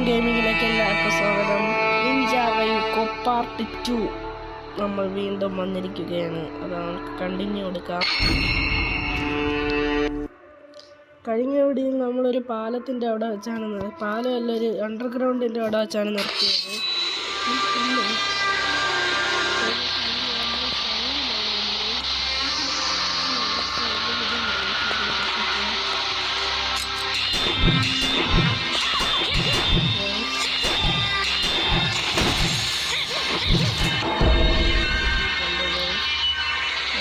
ഗെയിമിങ്ങിലേക്ക് എല്ലാവർക്കും സ്വാഗതം. Ninja Vaiko part 2 നമ്മൾ വീണ്ടും വന്നിരിക്കുകയാണ്. അത് നമുക്ക് കണ്ടിന്യൂ കൊടുക്കാം. കഴിഞ്ഞ വീഡിയോയിൽ നമ്മളൊരു പാലത്തിൻ്റെ അവിടെ വെച്ചാണ് പാലമല്ല, ഒരു അണ്ടർഗ്രൗണ്ടിൻ്റെ അവിടെ വെച്ചാണ് നിർത്തിയത്.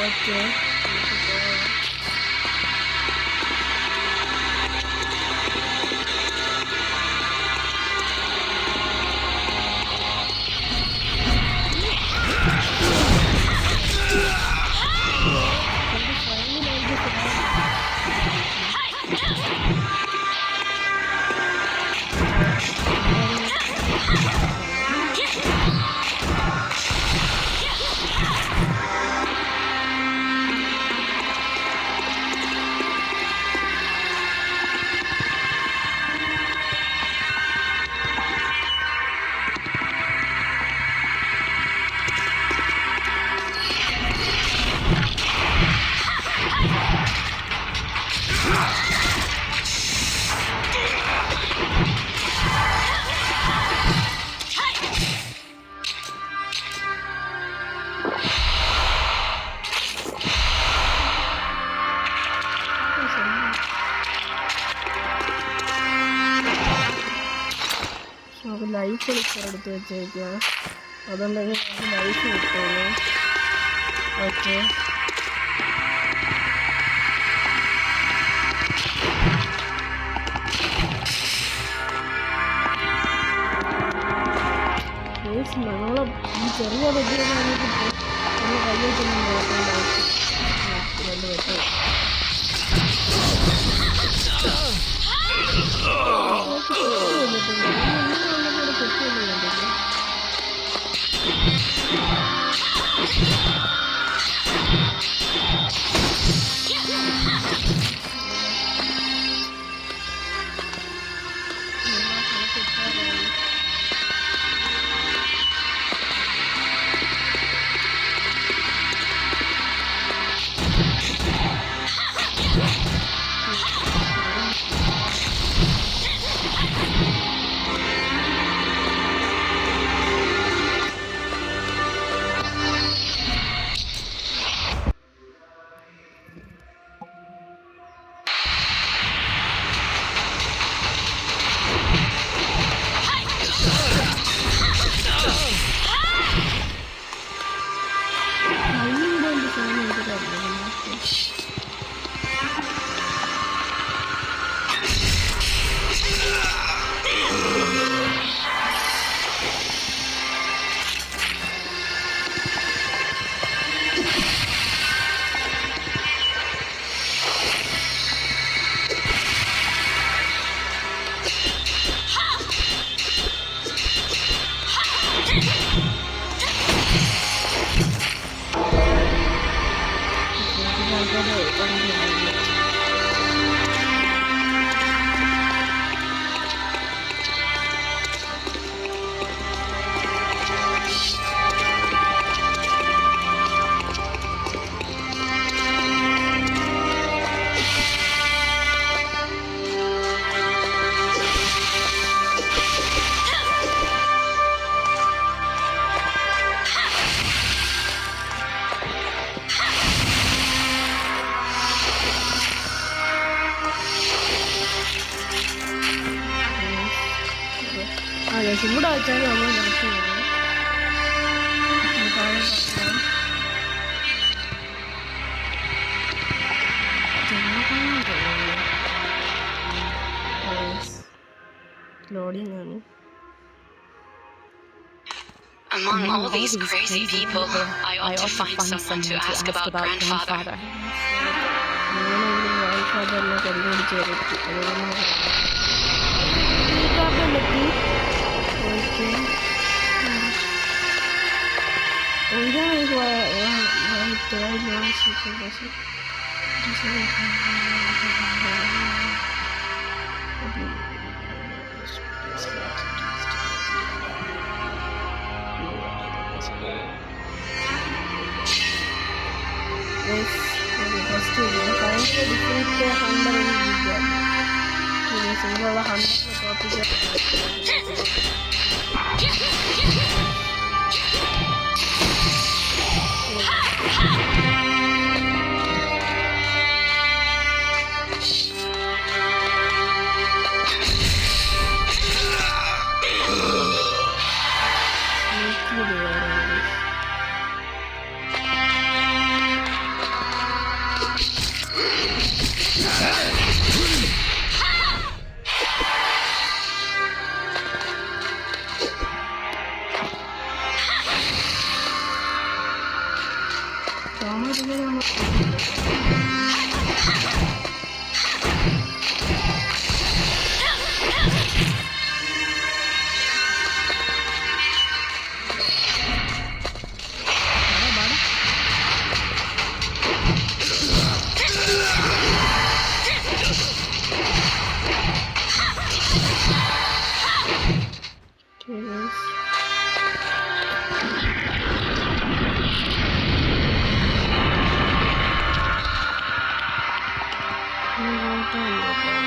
ഓക്കെ, നമുക്ക് ലൈഫ് എടുത്ത് വെച്ചേക്കാം. അതുകൊണ്ടെങ്കിൽ നമുക്ക് ലൈഫ് കിട്ടുള്ളൂ. ഓക്കെ, നമ്മളെ ഈ ചെറിയ ബുദ്ധിയൊക്കെ നമുക്ക് നമ്മൾ കയ്യൊന്നും നോക്കേണ്ട ആവശ്യം രണ്ട് പറ്റും. ഇവിടെ വെച്ചാൽ നമ്മൾ നടക്കുന്നത് ലോഡിങ് ആണ്. Among all these crazy people, I ought to find someone to ask about grandfather. First different Hunter ഇങ്ങനെയുള്ള ഹണ്ടറിനെ തോപ്പിക്കാൻ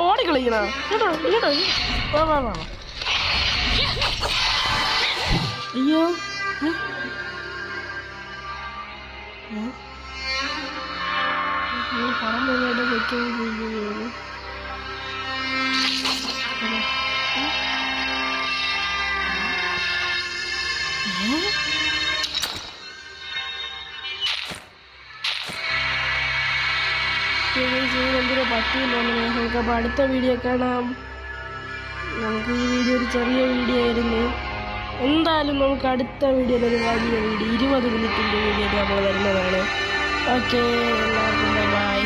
ഓടിക്കളിക്കണ കേട്ടോ കേട്ടോ അയ്യോ പറമ്പ് വെക്കാൻ എന്തിനു പറ്റിയില്ലോന്ന് നമുക്ക് അപ്പോൾ അടുത്ത വീഡിയോ കാണാം. നമുക്ക് ഈ വീഡിയോ ഒരു ചെറിയ വീഡിയോ ആയിരുന്നു. എന്തായാലും നമുക്ക് അടുത്ത വീഡിയോയിൽ ഒരു വലിയ വീഡിയോ 20 മിനിറ്റിൻ്റെ വീഡിയോ നമ്മൾ വരുന്നതാണ്. ഓക്കെ, എല്ലാവർക്കും ബൈ.